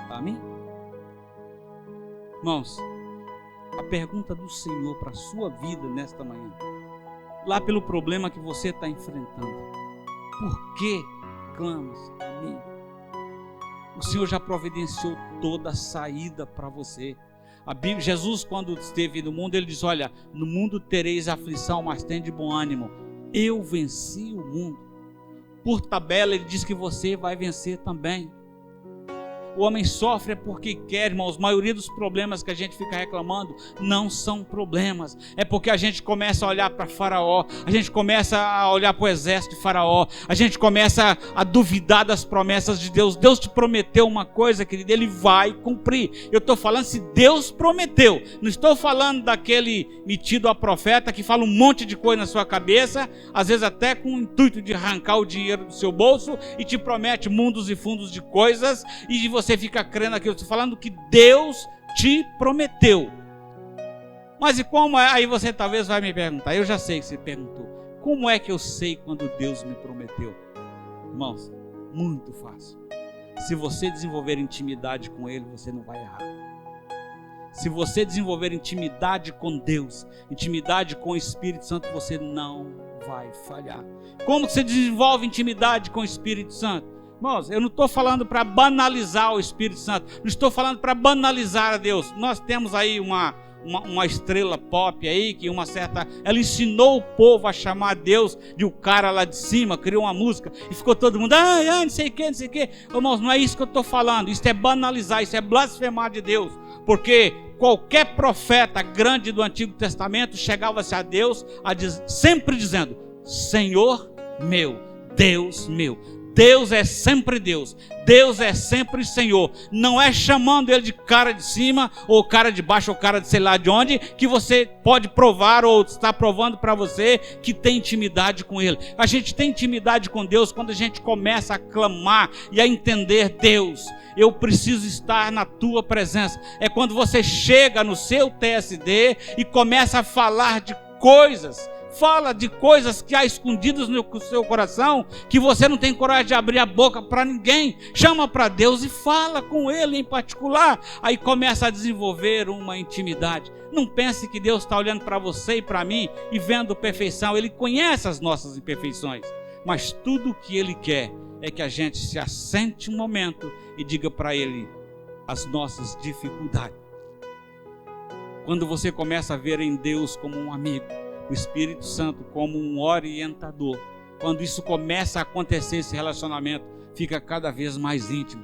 Speaker 1: a mim? Irmãos, a pergunta do Senhor para a sua vida nesta manhã, lá pelo problema que você está enfrentando: por que clamas a mim? O Senhor já providenciou toda a saída para você. Jesus, quando esteve no mundo, ele diz: olha, no mundo tereis aflição, mas tem de bom ânimo, eu venci o mundo. Por tabela ele diz que você vai vencer também. O homem sofre é porque quer, irmãos. A maioria dos problemas que a gente fica reclamando não são problemas. É porque a gente começa a olhar para Faraó, a gente começa a olhar para o exército de Faraó, a gente começa a duvidar das promessas de Deus. Deus te prometeu uma coisa, querido, Ele vai cumprir. Eu estou falando se Deus prometeu. Não estou falando daquele metido a profeta que fala um monte de coisa na sua cabeça, às vezes até com o intuito de arrancar o dinheiro do seu bolso e te promete mundos e fundos de coisas e você fica crendo naquilo. Estou falando que Deus te prometeu. Mas e como é? Aí você talvez vai me perguntar, eu já sei que você perguntou, como é que eu sei quando Deus me prometeu? Irmãos, muito fácil. Se você desenvolver intimidade com Ele, você não vai errar. Se você desenvolver intimidade com Deus, intimidade com o Espírito Santo, você não vai falhar. Como você desenvolve intimidade com o Espírito Santo? Irmãos, eu não estou falando para banalizar o Espírito Santo, não estou falando para banalizar a Deus. Nós temos aí uma estrela pop aí, que ela ensinou o povo a chamar Deus de o cara lá de cima, criou uma música, e ficou todo mundo, não sei o que, não sei o que. Irmãos, não é isso que eu estou falando, isso é banalizar, isso é blasfemar de Deus, porque qualquer profeta grande do Antigo Testamento chegava-se a Deus sempre dizendo, Senhor meu, Deus meu. Deus é sempre Deus, Deus é sempre Senhor, não é chamando Ele de cara de cima, ou cara de baixo, ou cara de sei lá de onde, que você pode provar, ou está provando para você que tem intimidade com Ele. A gente tem intimidade com Deus quando a gente começa a clamar e a entender, Deus, eu preciso estar na Tua presença. É quando você chega no seu TSD e começa a falar de coisas, fala de coisas que há escondidas no seu coração, que você não tem coragem de abrir a boca para ninguém. Chama para Deus e fala com Ele em particular. Aí começa a desenvolver uma intimidade. Não pense que Deus está olhando para você e para mim e vendo perfeição. Ele conhece as nossas imperfeições, mas tudo o que Ele quer é que a gente se assente um momento e diga para Ele as nossas dificuldades. Quando você começa a ver em Deus como um amigo, o Espírito Santo como um orientador, quando isso começa a acontecer, esse relacionamento fica cada vez mais íntimo.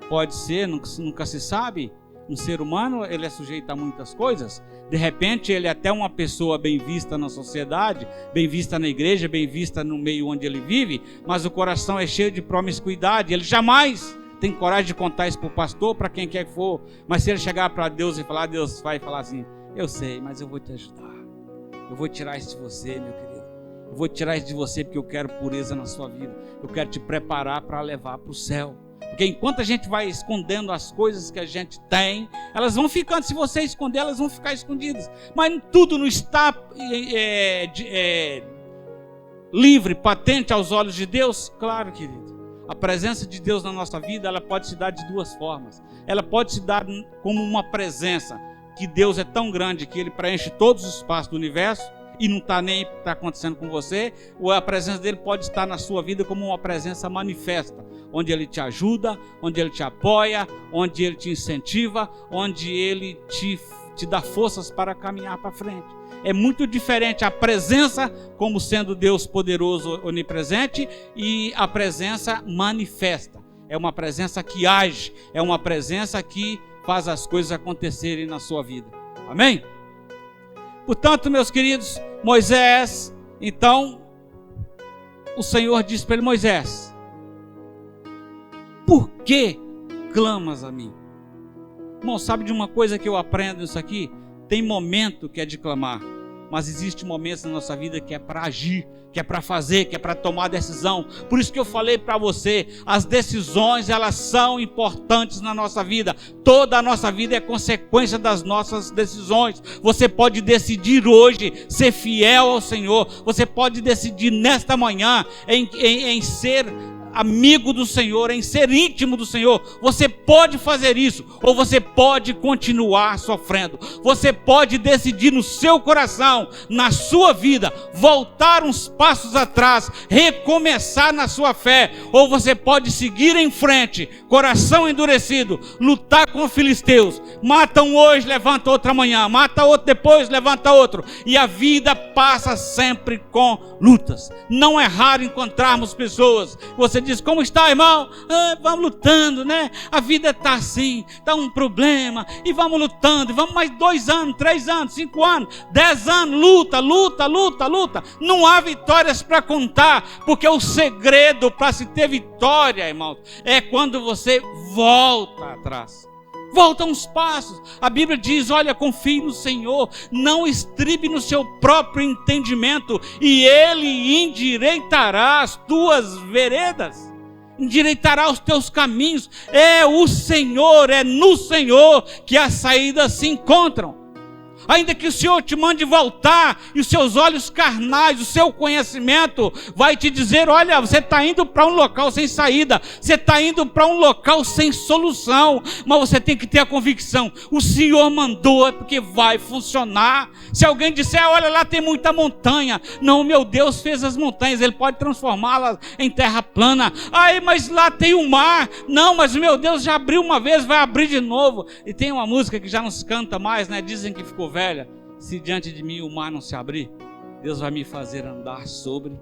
Speaker 1: Pode ser, nunca se sabe, um ser humano, ele é sujeito a muitas coisas. De repente ele é até uma pessoa bem vista na sociedade, bem vista na igreja, bem vista no meio onde ele vive, mas o coração é cheio de promiscuidade. Ele jamais tem coragem de contar isso para o pastor, para quem quer que for. Mas se ele chegar para Deus e falar, Deus vai falar assim, eu sei, mas eu vou te ajudar. Eu vou tirar isso de você, meu querido. Eu vou tirar isso de você porque eu quero pureza na sua vida. Eu quero te preparar para levar para o céu. Porque enquanto a gente vai escondendo as coisas que a gente tem, elas vão ficando, se você esconder, elas vão ficar escondidas. Mas tudo não está livre, patente aos olhos de Deus? Claro, querido. A presença de Deus na nossa vida, ela pode se dar de duas formas. Ela pode se dar como uma presença, que Deus é tão grande que Ele preenche todos os espaços do universo e não está nem está acontecendo com você, ou a presença dele pode estar na sua vida como uma presença manifesta, onde Ele te ajuda, onde Ele te apoia, onde Ele te incentiva, onde Ele te dá forças para caminhar para frente. É muito diferente a presença como sendo Deus poderoso, onipresente, e a presença manifesta. É uma presença que age, é uma presença que faz as coisas acontecerem na sua vida. Amém? Portanto, meus queridos, Moisés, então, o Senhor disse para ele, Moisés, por que clamas a mim? Irmão, sabe de uma coisa que eu aprendo nisso aqui? Tem momento que é de clamar, mas existe momentos na nossa vida que é para agir, que é para fazer, que é para tomar decisão. Por isso que eu falei para você, as decisões, elas são importantes na nossa vida. Toda a nossa vida é consequência das nossas decisões. Você pode decidir hoje ser fiel ao Senhor. Você pode decidir nesta manhã em ser amigo do Senhor, em ser íntimo do Senhor. Você pode fazer isso, ou você pode continuar sofrendo. Você pode decidir no seu coração, na sua vida, voltar uns passos atrás, recomeçar na sua fé, ou você pode seguir em frente, coração endurecido, lutar com os filisteus. Mata um hoje, levanta outro amanhã, mata outro depois, levanta outro, e a vida passa sempre com lutas. Não é raro encontrarmos pessoas, você diz, como está, irmão? Vamos lutando, né? A vida está assim, está um problema, e vamos lutando, e vamos mais 2 anos, 3 anos, 5 anos, 10 anos, luta. Não há vitórias para contar, porque o segredo para se ter vitória, irmão, é quando você volta atrás. Volta uns passos. A Bíblia diz, olha, confie no Senhor, não estribe no seu próprio entendimento, e Ele endireitará as tuas veredas, endireitará os teus caminhos. É o Senhor, é no Senhor que as saídas se encontram. Ainda que o Senhor te mande voltar, e os seus olhos carnais, o seu conhecimento, vai te dizer, olha, você está indo para um local sem saída, você está indo para um local sem solução, mas você tem que ter a convicção, o Senhor mandou, é porque vai funcionar. Se alguém disser, olha, lá tem muita montanha, não, meu Deus fez as montanhas, Ele pode transformá-las em terra plana. Ai, mas lá tem o mar, não, mas o meu Deus já abriu uma vez, vai abrir de novo. E tem uma música que já não se canta mais, né? Dizem que ficou velha. Se diante de mim o mar não se abrir, Deus vai me fazer andar sobre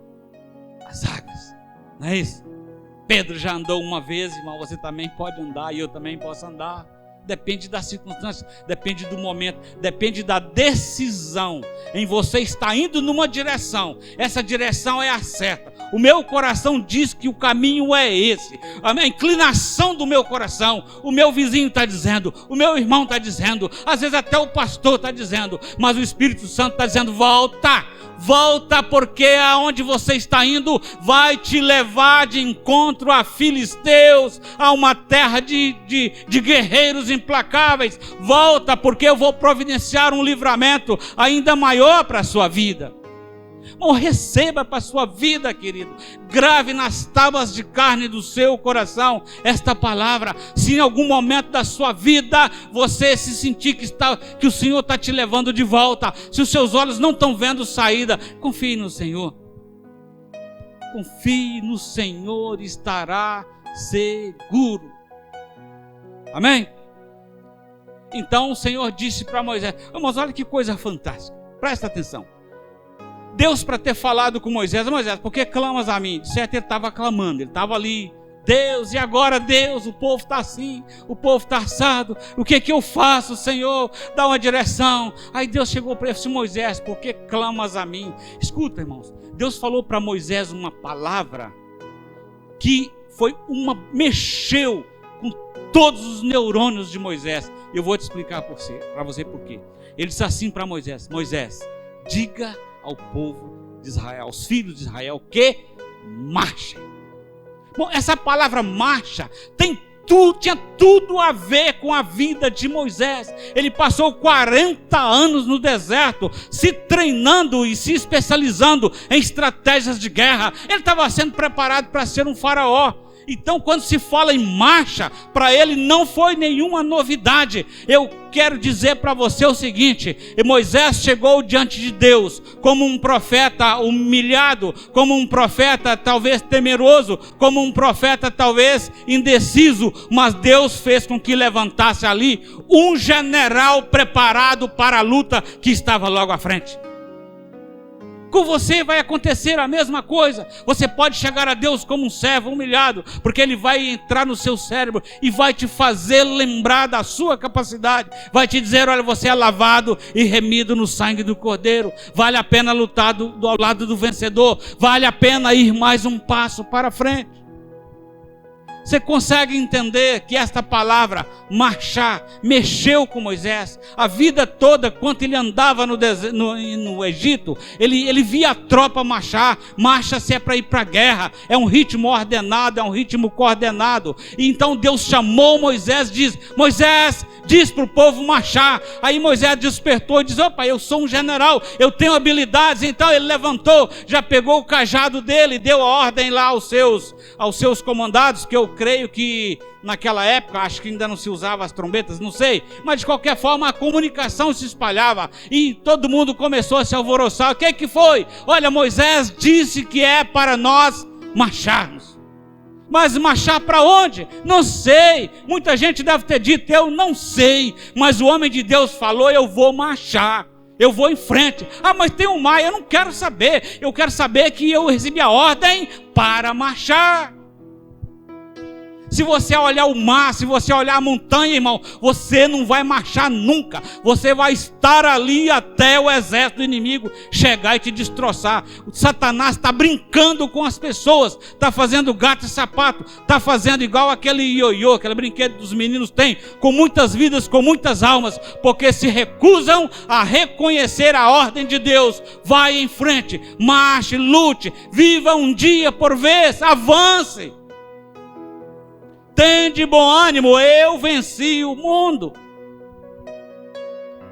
Speaker 1: as águas. Não é isso? Pedro já andou uma vez, irmão, você também pode andar e eu também posso andar. Depende das circunstâncias, depende do momento, depende da decisão. Em você está indo numa direção, essa direção é a certa. O meu coração diz que o caminho é esse. A inclinação do meu coração, o meu vizinho está dizendo, o meu irmão está dizendo, às vezes até o pastor está dizendo, mas o Espírito Santo está dizendo, volta, porque aonde você está indo vai te levar de encontro a filisteus, a uma terra de guerreiros implacáveis. Volta, porque eu vou providenciar um livramento ainda maior para a sua vida. Bom, receba para a sua vida, querido. Grave nas tábuas de carne do seu coração esta palavra. Se em algum momento da sua vida você se sentir que o Senhor está te levando de volta, se os seus olhos não estão vendo saída, confie no Senhor. Confie no Senhor, estará seguro. Amém? Então o Senhor disse para Moisés, mas olha que coisa fantástica, presta atenção. Deus, para ter falado com Moisés, por que clamas a mim? De certo, ele estava clamando, ele estava ali, Deus, e agora Deus, o povo está assim, o povo está assado, o que eu faço, Senhor? Dá uma direção. Aí Deus chegou para ele e disse, Moisés, por que clamas a mim? Escuta, irmãos, Deus falou para Moisés uma palavra que mexeu com todos os neurônios de Moisés. Eu vou te explicar para você por quê. Ele disse assim para Moisés, diga ao povo de Israel, aos filhos de Israel, que marchem. Bom, essa palavra marcha tinha tudo a ver com a vida de Moisés. Ele passou 40 anos no deserto, se treinando e se especializando em estratégias de guerra. Ele estava sendo preparado para ser um faraó. Então, quando se fala em marcha, para ele não foi nenhuma novidade. Eu quero dizer para você o seguinte: Moisés chegou diante de Deus como um profeta humilhado, como um profeta talvez temeroso, como um profeta talvez indeciso, mas Deus fez com que levantasse ali um general preparado para a luta que estava logo à frente. Com você vai acontecer a mesma coisa. Você pode chegar a Deus como um servo humilhado, porque Ele vai entrar no seu cérebro e vai te fazer lembrar da sua capacidade. Vai te dizer, olha, você é lavado e remido no sangue do Cordeiro. Vale a pena lutar ao lado do vencedor. Vale a pena ir mais um passo para frente. Você consegue entender que esta palavra, marchar, mexeu com Moisés? A vida toda, quando ele andava no Egito, ele via a tropa marchar. Marcha-se é para ir para a guerra, é um ritmo ordenado, é um ritmo coordenado. E então Deus chamou Moisés, Moisés, diz para o povo marchar. Aí Moisés despertou e diz, opa, eu sou um general, eu tenho habilidades. Então ele levantou, já pegou o cajado dele, deu a ordem lá aos seus comandados, que eu creio que naquela época, acho que ainda não se usava as trombetas, não sei, mas de qualquer forma a comunicação se espalhava e todo mundo começou a se alvoroçar. O que foi? Olha, Moisés disse que é para nós marcharmos. Mas marchar para onde? Não sei. Muita gente deve ter dito, eu não sei, mas o homem de Deus falou, eu vou marchar. Eu vou em frente. Ah, mas tem um mar, eu não quero saber. Eu quero saber que eu recebi a ordem para marchar. Se você olhar o mar, se você olhar a montanha, irmão, você não vai marchar nunca. Você vai estar ali até o exército do inimigo chegar e te destroçar. O Satanás está brincando com as pessoas, está fazendo gato e sapato, está fazendo igual aquele ioiô, aquele brinquedo dos meninos têm, com muitas vidas, com muitas almas, porque se recusam a reconhecer a ordem de Deus. Vai em frente, marche, lute, viva um dia por vez, avance. Tem de bom ânimo, eu venci o mundo.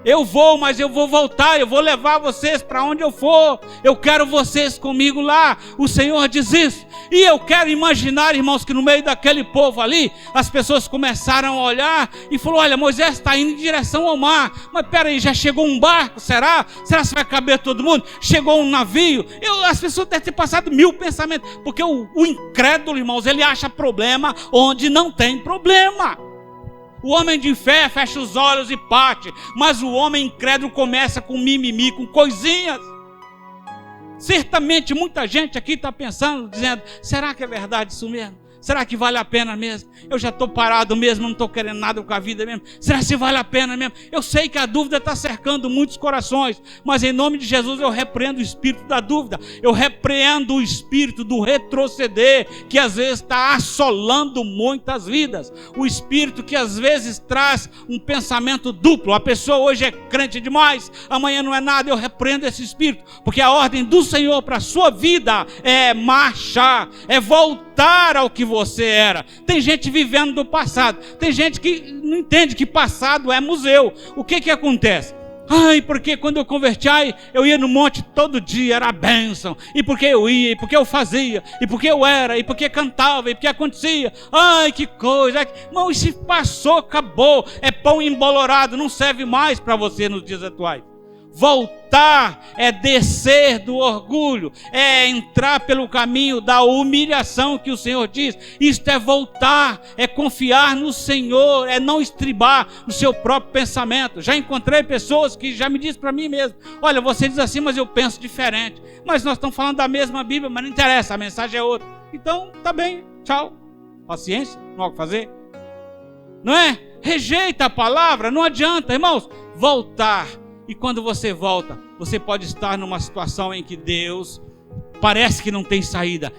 Speaker 1: Eu vou, mas eu vou voltar, eu vou levar vocês para onde eu for. Eu quero vocês comigo lá. O Senhor diz isso. E eu quero imaginar, irmãos, que no meio daquele povo ali, as pessoas começaram a olhar e falaram: olha, Moisés está indo em direção ao mar. Mas peraí, já chegou um barco, será? Será que vai caber todo mundo? Chegou um navio? As pessoas devem ter passado 1000 pensamentos. Porque o incrédulo, irmãos, ele acha problema onde não tem problema. O homem de fé fecha os olhos e parte, mas o homem incrédulo começa com mimimi, com coisinhas. Certamente muita gente aqui está pensando, dizendo: será que é verdade isso mesmo? Será que vale a pena mesmo? Eu já estou parado mesmo, não estou querendo nada com a vida mesmo. Será que vale a pena mesmo? Eu sei que a dúvida está cercando muitos corações, mas em nome de Jesus eu repreendo o espírito da dúvida. Eu repreendo o espírito do retroceder, que às vezes está assolando muitas vidas. O espírito que às vezes traz um pensamento duplo. A pessoa hoje é crente demais, amanhã não é nada. Eu repreendo esse espírito, porque a ordem do Senhor para a sua vida é marchar, é voltar ao que você era. Tem gente vivendo do passado. Tem gente que não entende que passado é museu. O que acontece? Porque quando eu converti, eu ia no monte todo dia, era a bênção. E porque eu ia, e porque eu fazia, e porque eu era, e porque cantava, e porque acontecia. Que coisa. Não, isso passou, acabou. É pão embolorado, não serve mais para você nos dias atuais. Voltar é descer do orgulho, é entrar pelo caminho da humilhação que o Senhor diz. Isto é voltar, é confiar no Senhor, é não estribar no seu próprio pensamento. Já encontrei pessoas que já me dizem para mim mesmo: olha, você diz assim, mas eu penso diferente. Mas nós estamos falando da mesma Bíblia, mas não interessa, a mensagem é outra. Então, tá bem, tchau. Paciência, não há o que fazer. Não é? Rejeita a palavra, não adianta, irmãos. Voltar. E quando você volta, você pode estar numa situação em que Deus parece que não tem saída.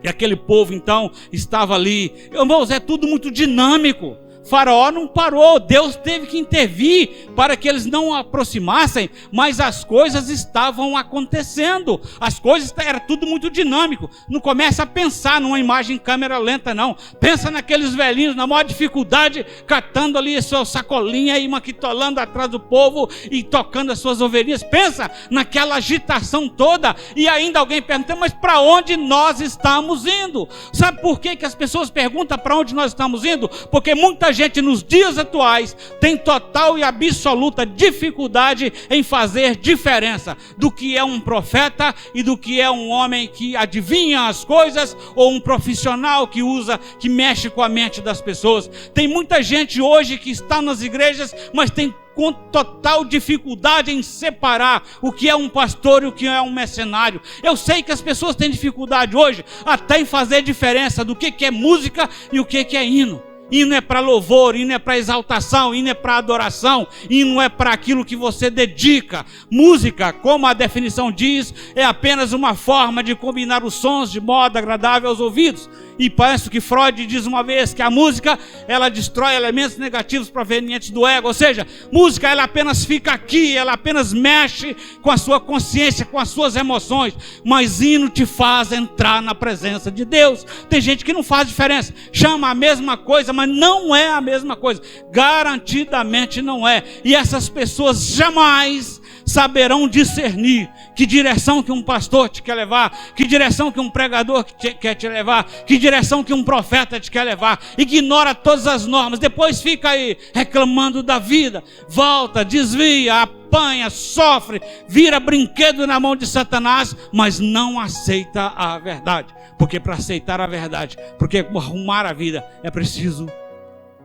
Speaker 1: E aquele povo então estava ali. Irmãos, é tudo muito dinâmico. Faraó não parou, Deus teve que intervir para que eles não aproximassem, mas as coisas estavam acontecendo. As coisas, era tudo muito dinâmico. Não começa a pensar numa imagem em câmera lenta, não. Pensa naqueles velhinhos na maior dificuldade, catando ali a sua sacolinha e maquitolando atrás do povo e tocando as suas ovelhinhas. Pensa naquela agitação toda. E ainda alguém pergunta: mas para onde nós estamos indo? Sabe por que as pessoas perguntam para onde nós estamos indo? Porque muita gente nos dias atuais tem total e absoluta dificuldade em fazer diferença do que é um profeta e do que é um homem que adivinha as coisas, ou um profissional que mexe com a mente das pessoas. Tem muita gente hoje que está nas igrejas, mas tem com total dificuldade em separar o que é um pastor e o que é um mercenário. Eu sei que as pessoas têm dificuldade hoje até em fazer diferença do que é música e o que é hino. Hino é para louvor, hino é para exaltação, hino é para adoração, hino é para aquilo que você dedica. Música, como a definição diz, é apenas uma forma de combinar os sons de modo agradável aos ouvidos. E penso que Freud diz uma vez que a música, ela destrói elementos negativos provenientes do ego. Ou seja, música, ela apenas fica aqui, ela apenas mexe com a sua consciência, com as suas emoções. Mas hino te faz entrar na presença de Deus. Tem gente que não faz diferença, chama a mesma coisa, mas não é a mesma coisa. Garantidamente não é. E essas pessoas jamais saberão discernir que direção que um pastor te quer levar, que direção que um pregador quer te levar, que direção que um profeta te quer levar. Ignora todas as normas, depois fica aí reclamando da vida, volta, desvia, apanha, sofre, vira brinquedo na mão de Satanás, mas não aceita a verdade. Porque para aceitar a verdade, porque arrumar a vida, é preciso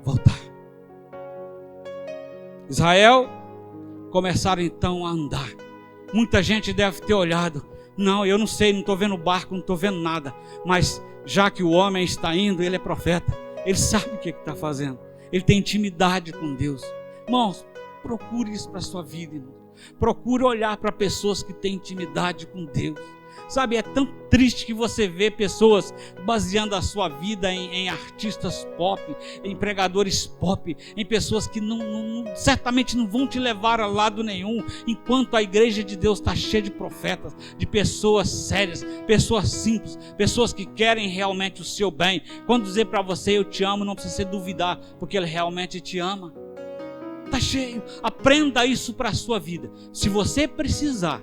Speaker 1: voltar. Israel começaram então a andar. Muita gente deve ter olhado: não, eu não sei, não estou vendo barco, não estou vendo nada. Mas já que o homem está indo, ele é profeta, ele sabe o que está fazendo, ele tem intimidade com Deus. Irmãos, procure isso para a sua vida, irmão. Procure olhar para pessoas que têm intimidade com Deus. Sabe, é tão triste que você vê pessoas baseando a sua vida em artistas pop, em pregadores pop, em pessoas que certamente não vão te levar a lado nenhum, enquanto a igreja de Deus está cheia de profetas, de pessoas sérias, pessoas simples, pessoas que querem realmente o seu bem. Quando dizer para você eu te amo, não precisa você duvidar, porque ele realmente te ama. Está cheio. Aprenda isso para a sua vida. Se você precisar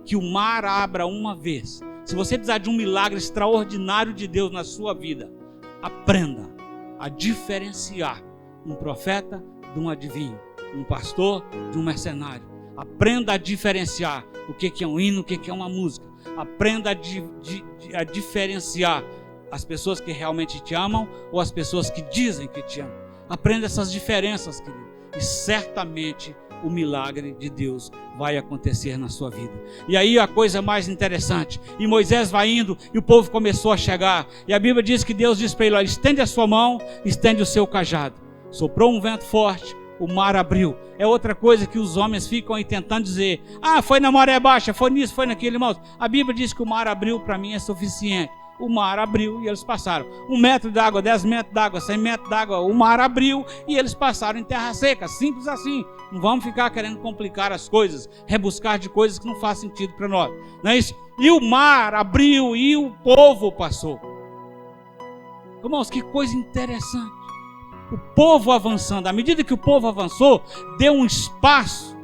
Speaker 1: que o mar abra uma vez, se você precisar de um milagre extraordinário de Deus na sua vida, aprenda a diferenciar um profeta de um adivinho, um pastor de um mercenário. Aprenda a diferenciar o que é um hino, o que é uma música. Aprenda a diferenciar as pessoas que realmente te amam ou as pessoas que dizem que te amam. Aprenda essas diferenças, querido. E certamente o milagre de Deus vai acontecer na sua vida. E aí a coisa mais interessante. E Moisés vai indo e o povo começou a chegar. E a Bíblia diz que Deus diz para ele: olha, estende a sua mão, estende o seu cajado. Soprou um vento forte, o mar abriu. É outra coisa que os homens ficam aí tentando dizer: ah, foi na maré baixa, foi nisso, foi naquilo. Irmãos, a Bíblia diz que o mar abriu, para mim é suficiente. O mar abriu e eles passaram. 1 metro d'água, 10 metros d'água, 100 metros d'água, o mar abriu e eles passaram em terra seca. Simples assim. Não vamos ficar querendo complicar as coisas, rebuscar de coisas que não fazem sentido para nós. Não é isso? E o mar abriu e o povo passou. Irmãos, que coisa interessante. O povo avançando. À medida que o povo avançou, deu um espaço.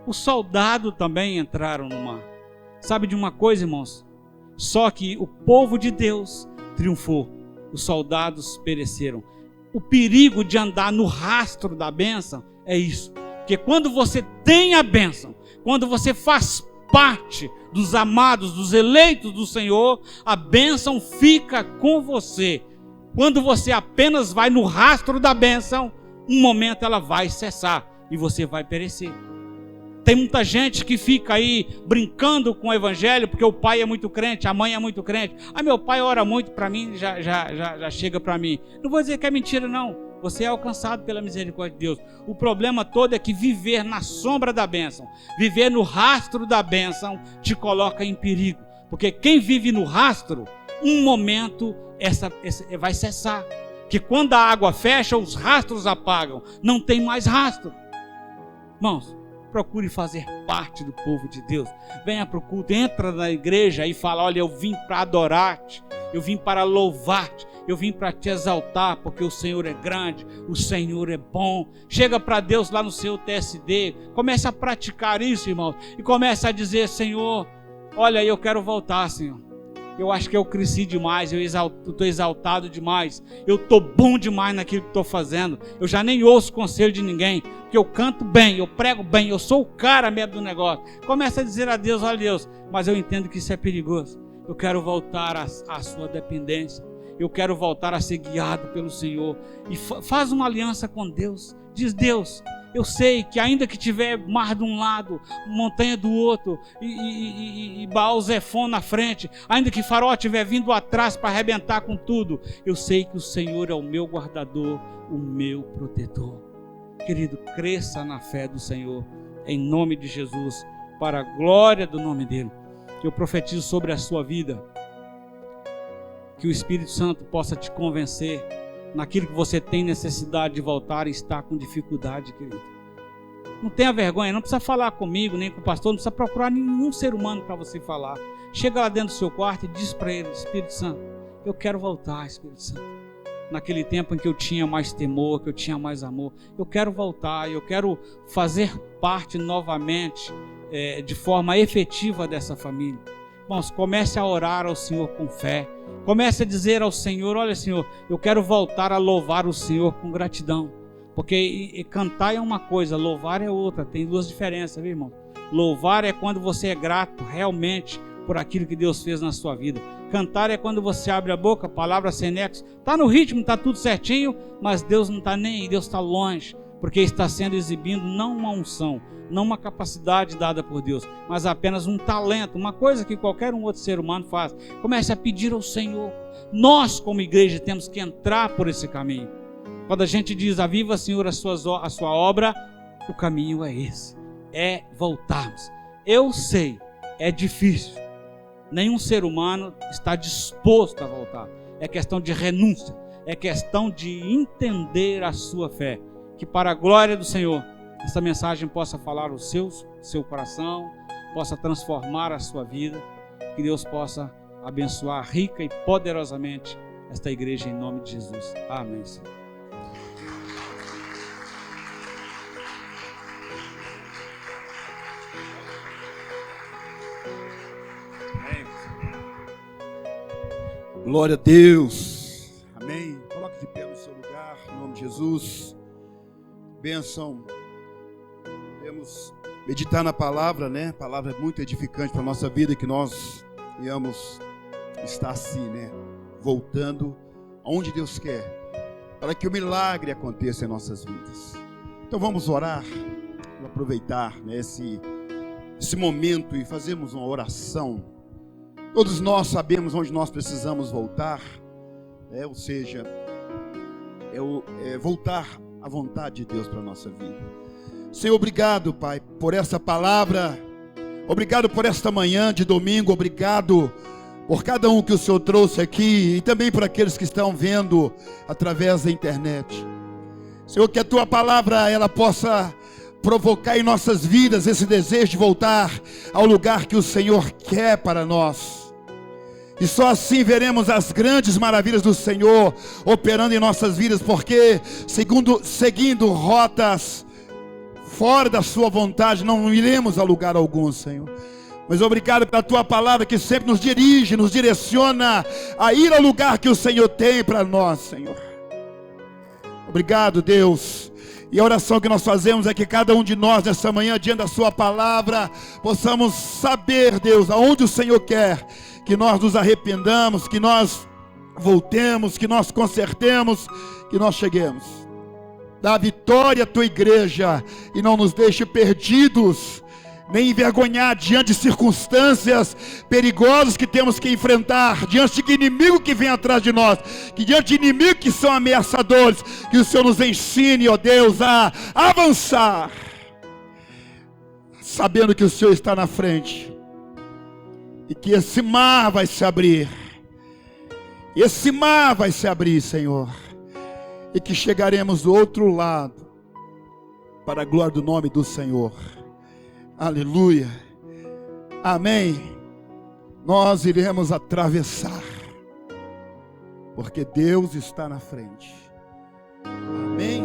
Speaker 1: Os soldados também entraram no mar. Sabe de uma coisa, irmãos? Só que o povo de Deus triunfou. Os soldados pereceram. O perigo de andar no rastro da bênção é isso. Porque quando você tem a bênção, quando você faz parte dos amados, dos eleitos do Senhor, a bênção fica com você. Quando você apenas vai no rastro da bênção, um momento ela vai cessar e você vai perecer. Tem muita gente que fica aí brincando com o evangelho porque o pai é muito crente, a mãe é muito crente. Ah, meu pai ora muito para mim, já chega para mim. Não vou dizer que é mentira, não. Você é alcançado pela misericórdia de Deus. O problema todo é que viver na sombra da bênção, viver no rastro da bênção, te coloca em perigo. Porque quem vive no rastro, um momento vai cessar. Que quando a água fecha, os rastros apagam. Não tem mais rastro. Irmãos, procure fazer parte do povo de Deus. Venha para o culto, entra na igreja e fala: olha, eu vim para adorar-te, eu vim para louvar-te, eu vim para te exaltar, porque o Senhor é grande, o Senhor é bom. Chega para Deus lá no seu TSD, comece a praticar isso, irmãos, e comece a dizer: Senhor, olha, eu quero voltar, Senhor. Eu acho que eu cresci demais, eu estou exaltado demais, eu estou bom demais naquilo que estou fazendo, eu já nem ouço conselho de ninguém, porque eu canto bem, eu prego bem, eu sou o cara mesmo do negócio. Começa a dizer a Deus: olha, Deus, mas eu entendo que isso é perigoso, eu quero voltar à sua dependência, eu quero voltar a ser guiado pelo Senhor. E faz uma aliança com Deus, diz: Deus, eu sei que ainda que tiver mar de um lado, montanha do outro, e Baal-Zefon na frente, ainda que Faraó estiver vindo atrás para arrebentar com tudo, eu sei que o Senhor é o meu guardador, o meu protetor. Querido, cresça na fé do Senhor, em nome de Jesus, para a glória do nome dele. Eu profetizo sobre a sua vida, que o Espírito Santo possa te convencer naquilo que você tem necessidade de voltar e está com dificuldade, querido. Não tenha vergonha, não precisa falar comigo, nem com o pastor, não precisa procurar nenhum ser humano para você falar. Chega lá dentro do seu quarto e diz para ele: Espírito Santo, eu quero voltar, Espírito Santo. Naquele tempo em que eu tinha mais temor, que eu tinha mais amor, eu quero voltar, eu quero fazer parte novamente, de forma efetiva dessa família. Irmãos, comece a orar ao Senhor com fé. Comece a dizer ao Senhor: olha, Senhor, eu quero voltar a louvar o Senhor com gratidão. Porque cantar é uma coisa, louvar é outra. Tem duas diferenças, viu, irmão? Louvar é quando você é grato realmente por aquilo que Deus fez na sua vida. Cantar é quando você abre a boca, palavra sem nexo. Está no ritmo, está tudo certinho, mas Deus não está nem aí, Deus está longe. Porque está sendo exibindo não uma unção, não uma capacidade dada por Deus, mas apenas um talento, uma coisa que qualquer um outro ser humano faz. Comece a pedir ao Senhor. Nós, como igreja, temos que entrar por esse caminho. Quando a gente diz: aviva, Senhor, a sua obra, o caminho é esse, é voltarmos. Eu sei, é difícil, nenhum ser humano está disposto a voltar. É questão de renúncia, é questão de entender a sua fé. Que para a glória do Senhor, essa mensagem possa falar o seu coração, possa transformar a sua vida, que Deus possa abençoar rica e poderosamente esta igreja em nome de Jesus. Amém, Senhor.
Speaker 2: Glória a Deus. Amém. Coloque de pé no seu lugar, em nome de Jesus. Bênção. Podemos meditar na palavra, né? A palavra é muito edificante para a nossa vida, que nós venhamos estar assim, né? Voltando aonde Deus quer, para que o milagre aconteça em nossas vidas. Então vamos orar, vamos aproveitar, né, esse momento e fazermos uma oração. Todos nós sabemos onde nós precisamos voltar, ou seja, voltar à vontade de Deus para a nossa vida. Senhor, obrigado, Pai, por essa palavra, obrigado por esta manhã de domingo, obrigado por cada um que o Senhor trouxe aqui e também por aqueles que estão vendo através da internet. Senhor, que a Tua palavra ela possa provocar em nossas vidas esse desejo de voltar ao lugar que o Senhor quer para nós. E só assim veremos as grandes maravilhas do Senhor operando em nossas vidas, porque seguindo rotas fora da sua vontade, não iremos a lugar algum, Senhor. Mas obrigado pela Tua palavra que sempre nos dirige, nos direciona a ir ao lugar que o Senhor tem para nós, Senhor. Obrigado, Deus. E a oração que nós fazemos é que cada um de nós nessa manhã, diante da Sua palavra, possamos saber, Deus, aonde o Senhor quer que nós nos arrependamos, que nós voltemos, que nós consertemos, que nós cheguemos. Dá vitória à Tua igreja e não nos deixe perdidos, nem envergonhar diante de circunstâncias perigosas que temos que enfrentar, diante de inimigo que vem atrás de nós, que diante de inimigos que são ameaçadores, que o Senhor nos ensine, ó Deus, a avançar, sabendo que o Senhor está na frente, e que esse mar vai se abrir, Senhor, e que chegaremos do outro lado, para a glória do nome do Senhor. Aleluia, amém. Nós iremos atravessar, porque Deus está na frente. Amém.